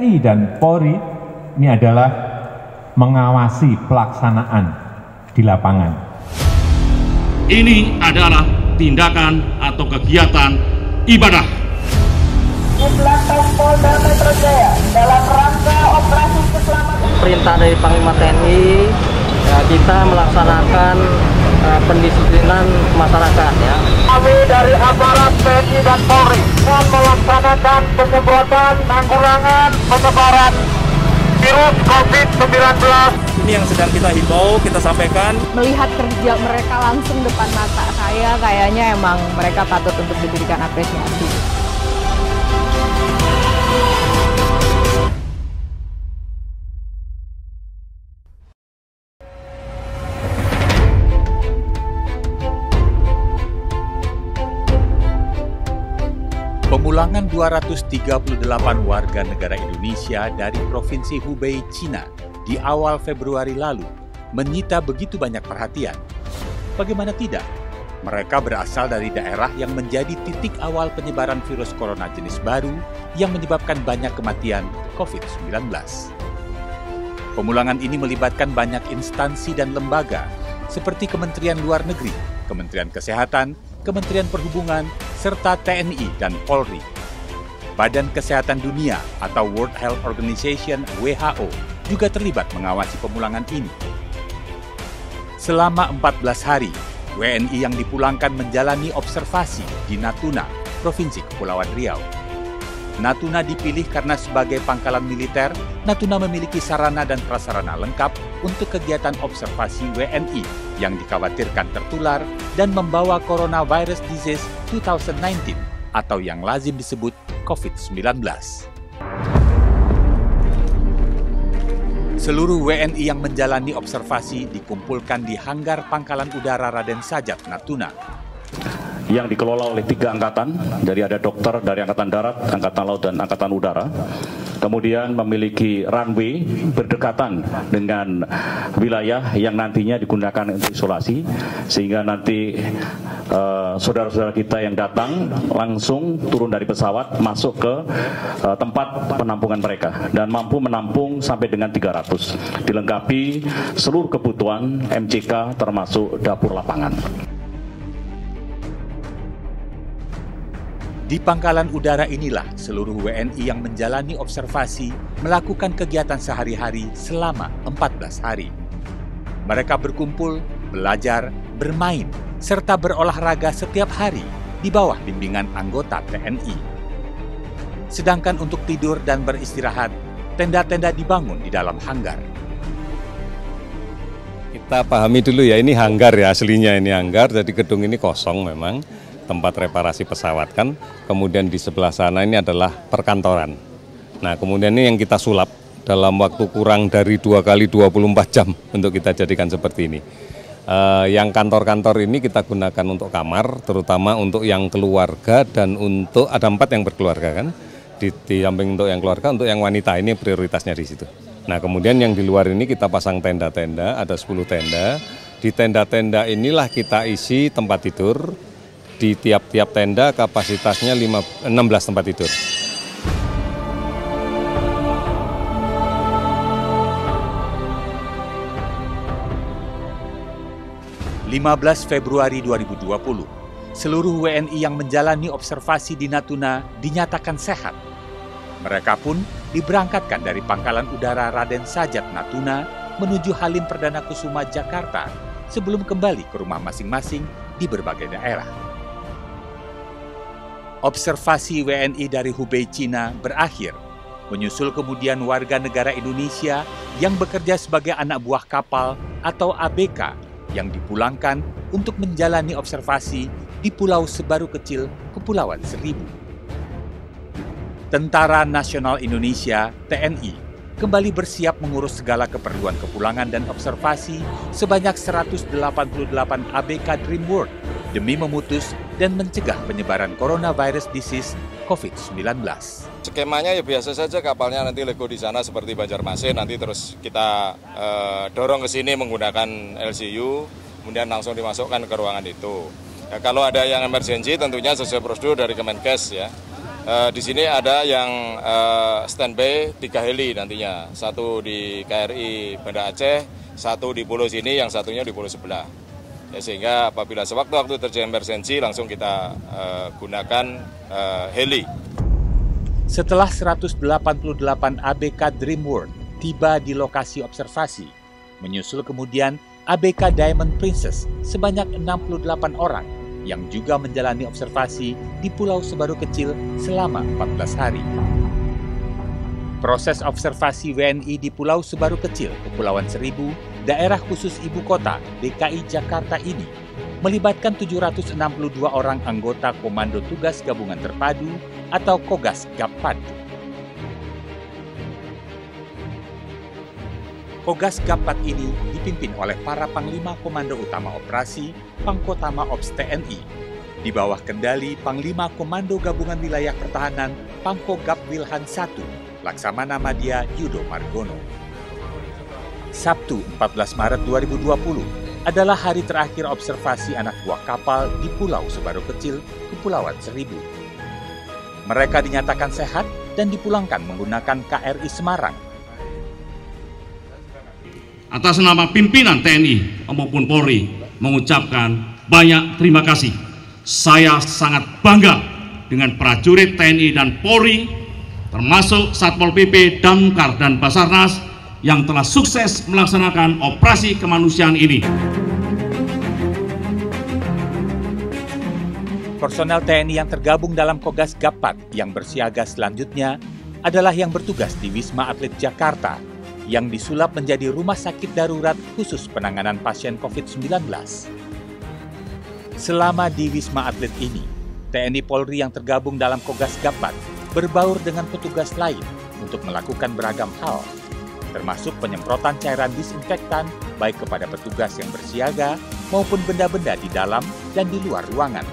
TNI dan Polri ini adalah mengawasi pelaksanaan di lapangan. Ini adalah tindakan atau kegiatan ibadah. Polda Metro Jaya dalam rangka operasi keselamatan. Perintah dari Panglima TNI, kita melaksanakan pendisiplinan masyarakat ya. Kami dari aparat TNI dan Polri akan melaksanakan penyemprotan penanggulangan penyebaran virus COVID-19. Ini yang sedang kita himbau, kita sampaikan. Melihat kerja mereka langsung depan mata saya, kayaknya emang mereka patut untuk diberikan apresiasi. Pemulangan 238 warga negara Indonesia dari Provinsi Hubei, Cina di awal Februari lalu menyita begitu banyak perhatian. Bagaimana tidak? Mereka berasal dari daerah yang menjadi titik awal penyebaran virus corona jenis baru yang menyebabkan banyak kematian COVID-19. Pemulangan ini melibatkan banyak instansi dan lembaga seperti Kementerian Luar Negeri, Kementerian Kesehatan, Kementerian Perhubungan, serta TNI dan Polri. Badan Kesehatan Dunia atau World Health Organization (WHO) juga terlibat mengawasi pemulangan ini. Selama 14 hari, WNI yang dipulangkan menjalani observasi di Natuna, Provinsi Kepulauan Riau. Natuna dipilih karena sebagai pangkalan militer, Natuna memiliki sarana dan prasarana lengkap untuk kegiatan observasi WNI yang dikhawatirkan tertular dan membawa coronavirus disease 2019 atau yang lazim disebut COVID-19. Seluruh WNI yang menjalani observasi dikumpulkan di hanggar Pangkalan Udara Raden Sajat, Natuna. Yang dikelola oleh 3 angkatan, dari ada dokter dari Angkatan Darat, Angkatan Laut, dan Angkatan Udara. Kemudian memiliki runway berdekatan dengan wilayah yang nantinya digunakan untuk isolasi, sehingga nanti saudara-saudara kita yang datang langsung turun dari pesawat masuk ke tempat penampungan mereka dan mampu menampung sampai dengan 300, dilengkapi seluruh kebutuhan MCK termasuk dapur lapangan. Di Pangkalan Udara inilah seluruh WNI yang menjalani observasi melakukan kegiatan sehari-hari selama 14 hari. Mereka berkumpul, belajar, bermain, serta berolahraga setiap hari di bawah bimbingan anggota TNI. Sedangkan untuk tidur dan beristirahat, tenda-tenda dibangun di dalam hanggar. Kita pahami dulu ya, ini hanggar ya, aslinya ini hanggar, jadi gedung ini kosong memang. Tempat reparasi pesawat kan, kemudian di sebelah sana ini adalah perkantoran. Nah kemudian ini yang kita sulap dalam waktu kurang dari 2 kali 24 jam untuk kita jadikan seperti ini. Yang kantor-kantor ini kita gunakan untuk kamar, terutama untuk yang keluarga dan untuk ada 4 yang berkeluarga kan. Di samping untuk yang keluarga, untuk yang wanita ini prioritasnya di situ. Nah kemudian yang di luar ini kita pasang tenda-tenda, ada 10 tenda. Di tenda-tenda inilah kita isi tempat tidur. Di tiap-tiap tenda kapasitasnya 16 tempat tidur. (15 Februari 2020), seluruh WNI yang menjalani observasi di Natuna dinyatakan sehat. Mereka pun diberangkatkan dari Pangkalan Udara Raden Sajat Natuna menuju Halim Perdana Kusuma Jakarta sebelum kembali ke rumah masing-masing di berbagai daerah. Observasi WNI dari Hubei, Cina berakhir, menyusul kemudian warga negara Indonesia yang bekerja sebagai anak buah kapal atau ABK yang dipulangkan untuk menjalani observasi di Pulau Sebaru Kecil, Kepulauan Seribu. Tentara Nasional Indonesia (TNI) kembali bersiap mengurus segala keperluan kepulangan dan observasi sebanyak 188 ABK Dream World demi memutus dan mencegah penyebaran coronavirus disease COVID-19. Skemanya ya biasa saja, kapalnya nanti lego di sana seperti Banjarmasin, nanti terus kita dorong ke sini menggunakan LCU, kemudian langsung dimasukkan ke ruangan itu. Ya, kalau ada yang emergensi tentunya sesuai prosedur dari Kemenkes ya. Di sini ada yang standby 3 heli nantinya, 1 di KRI Banda Aceh, 1 di pulau sini, yang satunya di pulau sebelah. Ya, sehingga apabila sewaktu-waktu terjadi emergensi langsung kita gunakan heli. Setelah 188 ABK Dream World tiba di lokasi observasi, menyusul kemudian ABK Diamond Princess sebanyak 68 orang yang juga menjalani observasi di Pulau Sebaru Kecil selama 14 hari. Proses observasi WNI di Pulau Sebaru Kecil, Kepulauan Seribu, daerah khusus ibu kota DKI Jakarta ini melibatkan 762 orang anggota Komando Tugas Gabungan Terpadu atau Kogas Gappat. Kogas Gappat ini dipimpin oleh para Panglima Komando Utama Operasi Pangkotama Ops TNI di bawah kendali Panglima Komando Gabungan Wilayah Pertahanan Pangkogap Wilhan I, Laksamana Madya Yudo Margono. Sabtu 14 Maret 2020 adalah hari terakhir observasi anak buah kapal di Pulau Sebaru Kecil, Kepulauan Seribu. Mereka dinyatakan sehat dan dipulangkan menggunakan KRI Semarang. Atas nama pimpinan TNI maupun Polri mengucapkan banyak terima kasih. Saya sangat bangga dengan prajurit TNI dan Polri, termasuk Satpol PP, Damkar, dan Basarnas yang telah sukses melaksanakan operasi kemanusiaan ini. Personel TNI yang tergabung dalam Kogas Gappat yang bersiaga selanjutnya adalah yang bertugas di Wisma Atlet Jakarta yang disulap menjadi rumah sakit darurat khusus penanganan pasien COVID-19. Selama di Wisma Atlet ini, TNI Polri yang tergabung dalam Kogas Gappat berbaur dengan petugas lain untuk melakukan beragam hal, termasuk penyemprotan cairan disinfektan baik kepada petugas yang bersiaga maupun benda-benda di dalam dan di luar ruangan.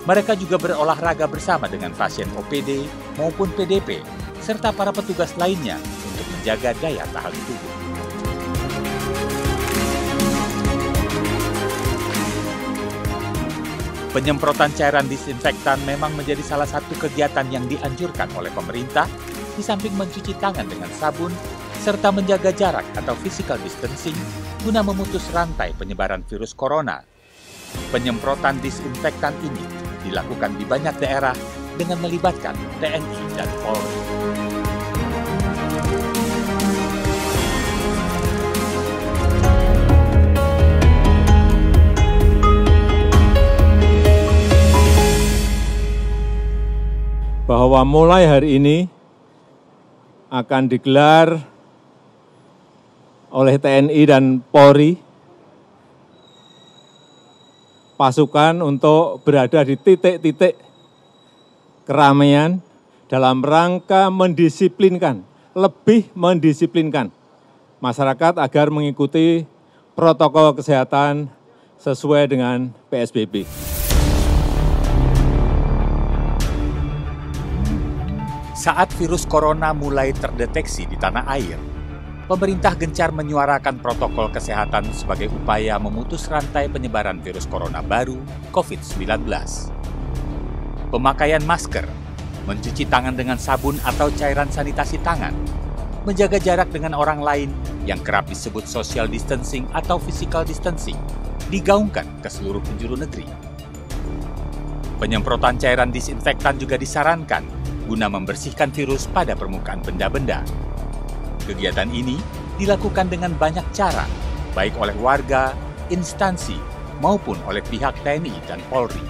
Mereka juga berolahraga bersama dengan pasien OPD maupun PDP, serta para petugas lainnya untuk menjaga daya tahan tubuh. Penyemprotan cairan disinfektan memang menjadi salah satu kegiatan yang dianjurkan oleh pemerintah, di samping mencuci tangan dengan sabun, serta menjaga jarak atau physical distancing guna memutus rantai penyebaran virus corona. Penyemprotan disinfektan ini dilakukan di banyak daerah dengan melibatkan TNI dan Polri. Bahwa mulai hari ini akan digelar oleh TNI dan Polri pasukan untuk berada di titik-titik keramaian dalam rangka mendisiplinkan, lebih mendisiplinkan masyarakat agar mengikuti protokol kesehatan sesuai dengan PSBB. Saat virus corona mulai terdeteksi di tanah air, pemerintah gencar menyuarakan protokol kesehatan sebagai upaya memutus rantai penyebaran virus corona baru COVID-19. Pemakaian masker, mencuci tangan dengan sabun atau cairan sanitasi tangan, menjaga jarak dengan orang lain yang kerap disebut social distancing atau physical distancing, digaungkan ke seluruh penjuru negeri. Penyemprotan cairan disinfektan juga disarankan guna membersihkan virus pada permukaan benda-benda. Kegiatan ini dilakukan dengan banyak cara, baik oleh warga, instansi, maupun oleh pihak TNI dan Polri.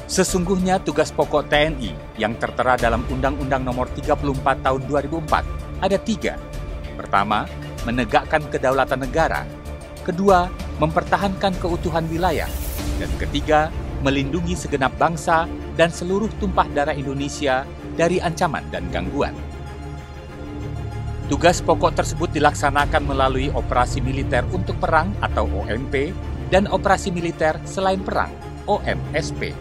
Sesungguhnya tugas pokok TNI yang tertera dalam Undang-Undang Nomor 34 Tahun 2004 ada 3. Pertama, menegakkan kedaulatan negara. Kedua, mempertahankan keutuhan wilayah. Dan ketiga, melindungi segenap bangsa dan seluruh tumpah darah Indonesia dari ancaman dan gangguan. Tugas pokok tersebut dilaksanakan melalui operasi militer untuk perang atau OMP dan operasi militer selain perang OMSP.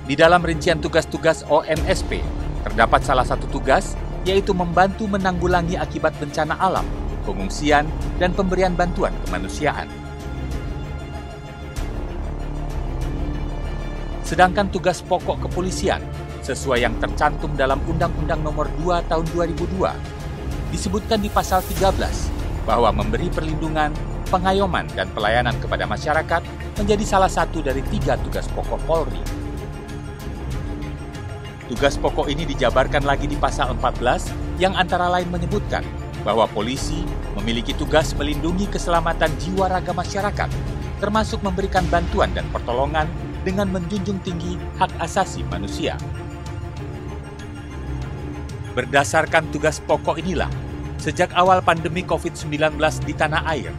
Di dalam rincian tugas-tugas OMSP, terdapat salah satu tugas yaitu membantu menanggulangi akibat bencana alam, pengungsian, dan pemberian bantuan kemanusiaan. sedangkan tugas pokok kepolisian sesuai yang tercantum dalam Undang-Undang Nomor 2 Tahun 2002 disebutkan di pasal 13 bahwa memberi perlindungan, pengayoman, dan pelayanan kepada masyarakat menjadi salah satu dari 3 tugas pokok Polri. Tugas pokok ini dijabarkan lagi di pasal 14 yang antara lain menyebutkan bahwa polisi memiliki tugas melindungi keselamatan jiwa raga masyarakat, termasuk memberikan bantuan dan pertolongan dengan menjunjung tinggi hak asasi manusia. Berdasarkan tugas pokok inilah, sejak awal pandemi COVID-19 di tanah air,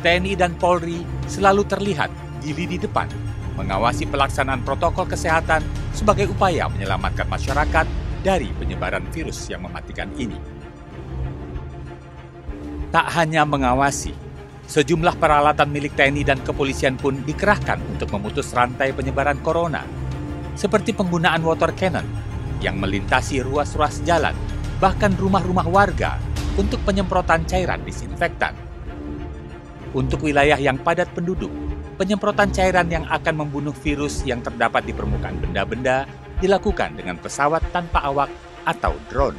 TNI dan Polri selalu terlihat di lini depan, mengawasi pelaksanaan protokol kesehatan sebagai upaya menyelamatkan masyarakat dari penyebaran virus yang mematikan ini. Tak hanya mengawasi, sejumlah peralatan milik TNI dan kepolisian pun dikerahkan untuk memutus rantai penyebaran corona, seperti penggunaan water cannon yang melintasi ruas-ruas jalan, bahkan rumah-rumah warga untuk penyemprotan cairan disinfektan. Untuk wilayah yang padat penduduk, penyemprotan cairan yang akan membunuh virus yang terdapat di permukaan benda-benda dilakukan dengan pesawat tanpa awak atau drone.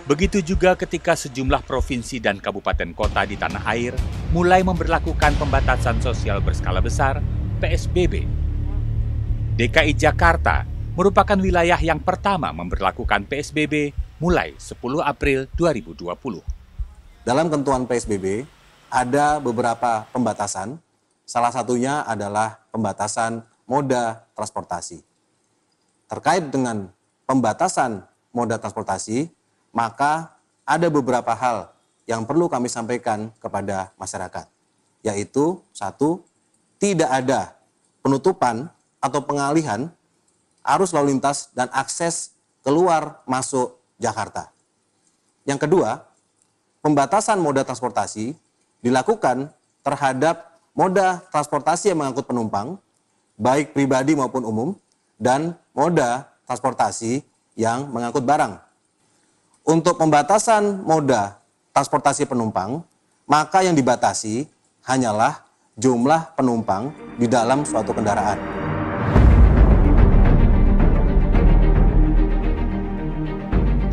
Begitu juga ketika sejumlah provinsi dan kabupaten kota di tanah air mulai memberlakukan pembatasan sosial berskala besar (PSBB). DKI Jakarta merupakan wilayah yang pertama memberlakukan PSBB mulai 10 April 2020. Dalam ketentuan PSBB ada beberapa pembatasan, salah satunya adalah pembatasan moda transportasi. Terkait dengan pembatasan moda transportasi, maka ada beberapa hal yang perlu kami sampaikan kepada masyarakat, yaitu 1, tidak ada penutupan atau pengalihan arus lalu lintas dan akses keluar masuk Jakarta. Yang kedua, pembatasan moda transportasi dilakukan terhadap moda transportasi yang mengangkut penumpang, baik pribadi maupun umum, dan moda transportasi yang mengangkut barang. Untuk pembatasan moda transportasi penumpang, maka yang dibatasi hanyalah jumlah penumpang di dalam suatu kendaraan.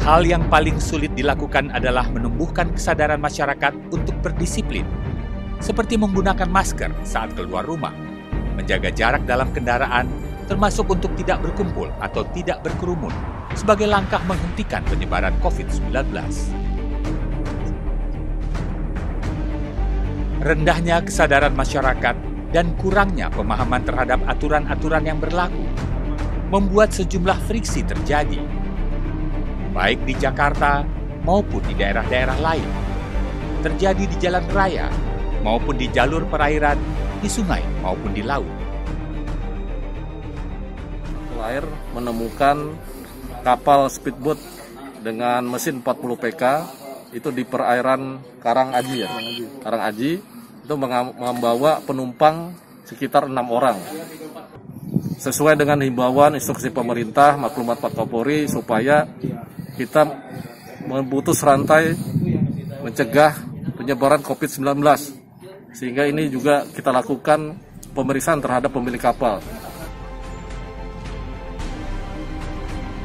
Hal yang paling sulit dilakukan adalah menumbuhkan kesadaran masyarakat untuk berdisiplin, seperti menggunakan masker saat keluar rumah, menjaga jarak dalam kendaraan, termasuk untuk tidak berkumpul atau tidak berkerumun, sebagai langkah menghentikan penyebaran COVID-19. Rendahnya kesadaran masyarakat dan kurangnya pemahaman terhadap aturan-aturan yang berlaku membuat sejumlah friksi terjadi, baik di Jakarta maupun di daerah-daerah lain, terjadi di jalan raya maupun di jalur perairan, di sungai maupun di laut. Air menemukan kapal speedboat dengan mesin 40 PK itu di perairan Karangaji ya. Karangaji itu membawa penumpang sekitar 6 orang. Sesuai dengan himbauan instruksi pemerintah, maklumat Pak Kapolri supaya kita memutus rantai mencegah penyebaran COVID-19. Sehingga ini juga kita lakukan pemeriksaan terhadap pemilik kapal.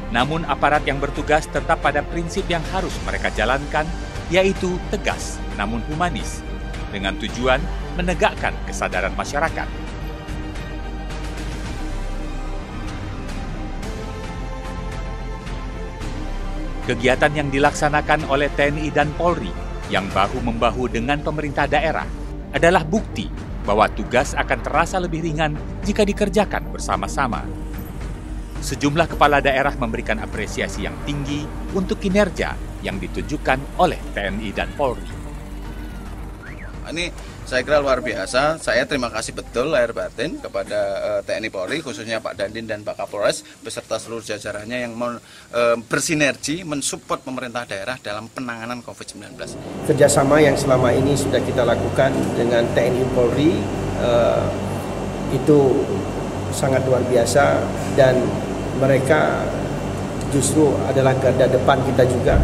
Namun aparat yang bertugas tetap pada prinsip yang harus mereka jalankan, yaitu tegas namun humanis, dengan tujuan menegakkan kesadaran masyarakat. Kegiatan yang dilaksanakan oleh TNI dan Polri yang bahu-membahu dengan pemerintah daerah adalah bukti bahwa tugas akan terasa lebih ringan jika dikerjakan bersama-sama. Sejumlah kepala daerah memberikan apresiasi yang tinggi untuk kinerja yang ditunjukkan oleh TNI dan Polri. Ini saya kira luar biasa. Saya terima kasih betul lahir batin kepada TNI Polri, khususnya Pak Dandim dan Pak Kapolres beserta seluruh jajarannya yang bersinergi mensupport pemerintah daerah dalam penanganan COVID-19. Kerjasama yang selama ini sudah kita lakukan dengan TNI Polri itu sangat luar biasa, dan mereka justru adalah garda depan kita juga.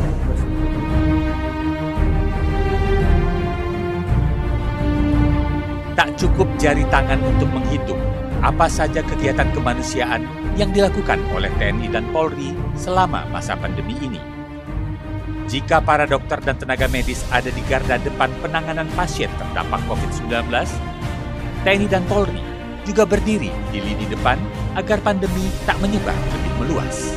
Tak cukup jari tangan untuk menghitung apa saja kegiatan kemanusiaan yang dilakukan oleh TNI dan Polri selama masa pandemi ini. Jika para dokter dan tenaga medis ada di garda depan penanganan pasien terdampak COVID-19, TNI dan Polri juga berdiri di lini depan agar pandemi tak menyebar lebih meluas.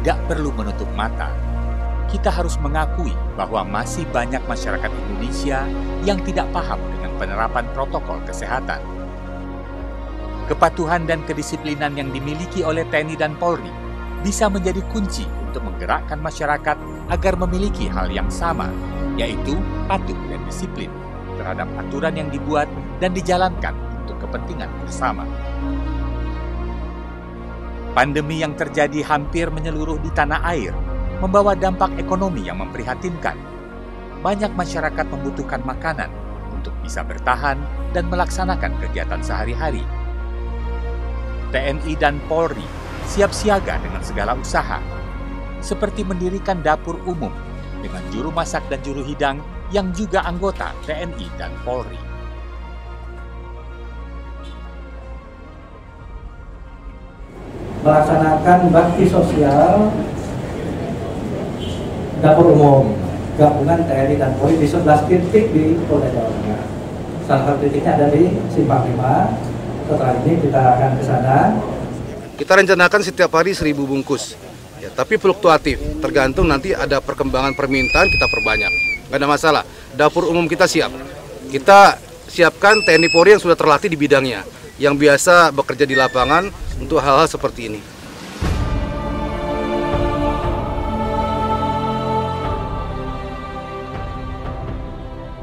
Tidak perlu menutup mata. Kita harus mengakui bahwa masih banyak masyarakat Indonesia yang tidak paham dengan penerapan protokol kesehatan. Kepatuhan dan kedisiplinan yang dimiliki oleh TNI dan Polri bisa menjadi kunci untuk menggerakkan masyarakat agar memiliki hal yang sama, yaitu patuh dan disiplin terhadap aturan yang dibuat dan dijalankan untuk kepentingan bersama. Pandemi yang terjadi hampir menyeluruh di tanah air membawa dampak ekonomi yang memprihatinkan. Banyak masyarakat membutuhkan makanan untuk bisa bertahan dan melaksanakan kegiatan sehari-hari. TNI dan Polri siap siaga dengan segala usaha, seperti mendirikan dapur umum dengan juru masak dan juru hidang yang juga anggota TNI dan Polri. Melaksanakan bakti sosial dapur umum gabungan TNI dan Polri di 11 titik di Polda Jawa Tengah. Salah satu titiknya ada di Simpang 5. Setelah ini kita akan ke sana. Kita rencanakan setiap hari 1000 bungkus, ya, tapi fluktuatif. Tergantung nanti ada perkembangan permintaan kita perbanyak. Nggak ada masalah. Dapur umum kita siap. Kita siapkan TNI Polri yang sudah terlatih di bidangnya, yang biasa bekerja di lapangan untuk hal-hal seperti ini.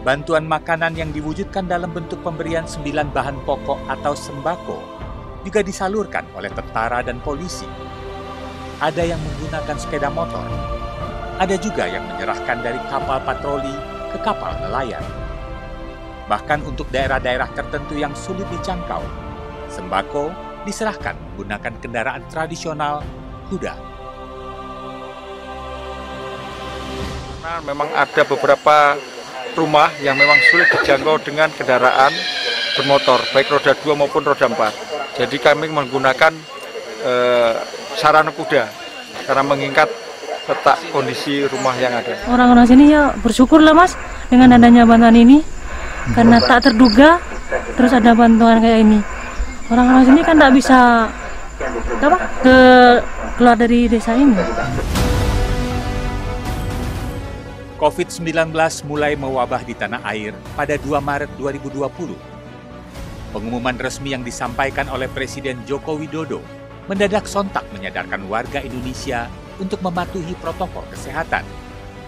Bantuan makanan yang diwujudkan dalam bentuk pemberian 9 bahan pokok atau sembako juga disalurkan oleh tentara dan polisi. Ada yang menggunakan sepeda motor, ada juga yang menyerahkan dari kapal patroli ke kapal nelayan. Bahkan untuk daerah-daerah tertentu yang sulit dijangkau, sembako diserahkan menggunakan kendaraan tradisional kuda. Nah, memang ada beberapa rumah yang memang sulit dijangkau dengan kendaraan bermotor, baik roda 2 maupun roda 4. Jadi kami menggunakan sarana kuda karena mengingat letak kondisi rumah yang ada. Orang-orang sini ya bersyukurlah Mas dengan adanya bantuan ini, karena tak terduga terus ada bantuan kayak ini. Orang-orang sini kan tidak bisa keluar dari desa ini. COVID-19 mulai mewabah di tanah air pada 2 Maret 2020. Pengumuman resmi yang disampaikan oleh Presiden Joko Widodo mendadak sontak menyadarkan warga Indonesia untuk mematuhi protokol kesehatan,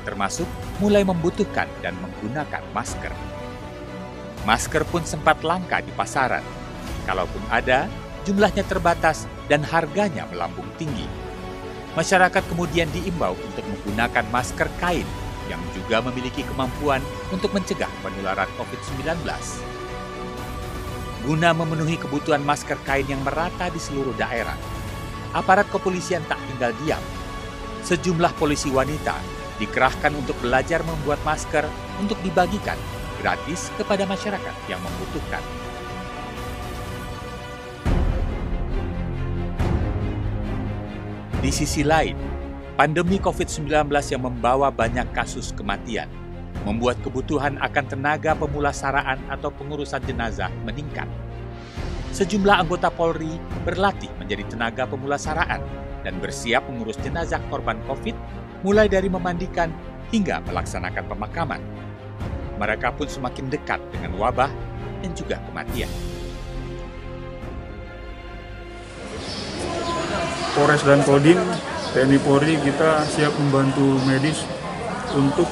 termasuk mulai membutuhkan dan menggunakan masker. Masker pun sempat langka di pasaran. Kalaupun ada, jumlahnya terbatas dan harganya melambung tinggi. Masyarakat kemudian diimbau untuk menggunakan masker kain yang juga memiliki kemampuan untuk mencegah penularan COVID-19. Guna memenuhi kebutuhan masker kain yang merata di seluruh daerah, aparat kepolisian tak tinggal diam. Sejumlah polisi wanita dikerahkan untuk belajar membuat masker untuk dibagikan gratis kepada masyarakat yang membutuhkan. Di sisi lain, pandemi COVID-19 yang membawa banyak kasus kematian membuat kebutuhan akan tenaga pemulasaraan atau pengurusan jenazah meningkat. Sejumlah anggota Polri berlatih menjadi tenaga pemulasaraan dan bersiap mengurus jenazah korban COVID, mulai dari memandikan hingga melaksanakan pemakaman. Mereka pun semakin dekat dengan wabah dan juga kematian. Polres dan Kodim, TNI Polri kita siap membantu medis untuk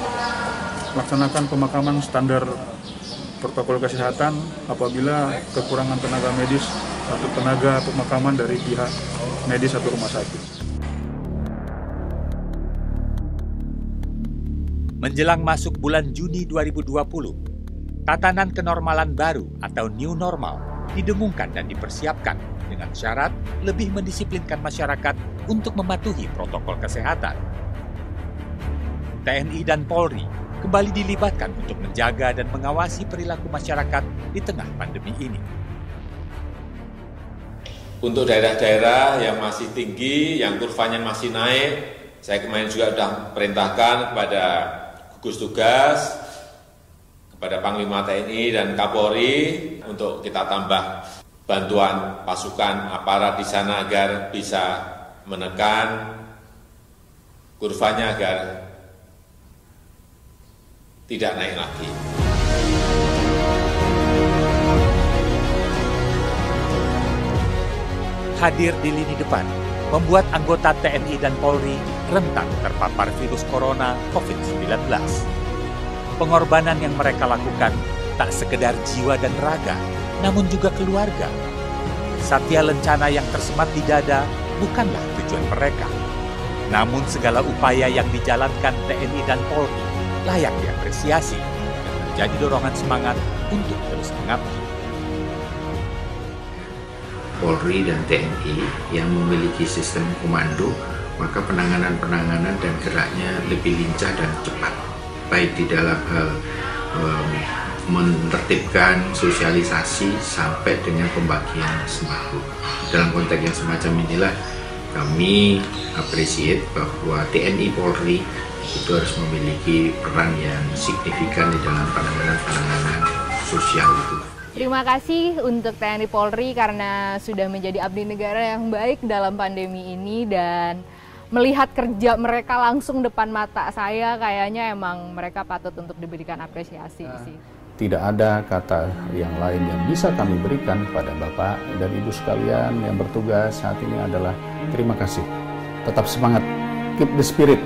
melaksanakan pemakaman standar protokol kesehatan apabila kekurangan tenaga medis atau tenaga pemakaman dari pihak medis atau rumah sakit. Menjelang masuk bulan Juni 2020, tatanan kenormalan baru atau new normal didengungkan dan dipersiapkan dengan syarat lebih mendisiplinkan masyarakat untuk mematuhi protokol kesehatan. TNI dan Polri kembali dilibatkan untuk menjaga dan mengawasi perilaku masyarakat di tengah pandemi ini. Untuk daerah-daerah yang masih tinggi, yang kurvanya masih naik, saya kemarin juga sudah perintahkan kepada gugus tugas, kepada Panglima TNI dan Kapolri untuk kita tambah bantuan pasukan aparat di sana agar bisa menekan kurvanya agar tidak naik lagi. Hadir di lini depan membuat anggota TNI dan Polri rentan terpapar virus corona COVID-19. Pengorbanan yang mereka lakukan tak sekedar jiwa dan raga, namun juga keluarga. Satya lencana yang tersemat di dada bukanlah tujuan mereka. Namun segala upaya yang dijalankan TNI dan Polri layak diapresiasi dan menjadi dorongan semangat untuk terus mengabdi. Polri dan TNI yang memiliki sistem komando, maka penanganan dan geraknya lebih lincah dan cepat, baik di dalam hal menertibkan sosialisasi sampai dengan pembagian sembako. Dalam konteks yang semacam inilah kami appreciate bahwa TNI Polri itu harus memiliki peran yang signifikan di dalam penanganan sosial itu. Terima kasih untuk TNI Polri karena sudah menjadi abdi negara yang baik dalam pandemi ini, dan melihat kerja mereka langsung depan mata saya, kayaknya emang mereka patut untuk diberikan apresiasi sih. Tidak ada kata yang lain yang bisa kami berikan kepada Bapak dan Ibu sekalian yang bertugas saat ini adalah terima kasih. Tetap semangat, keep the spirit.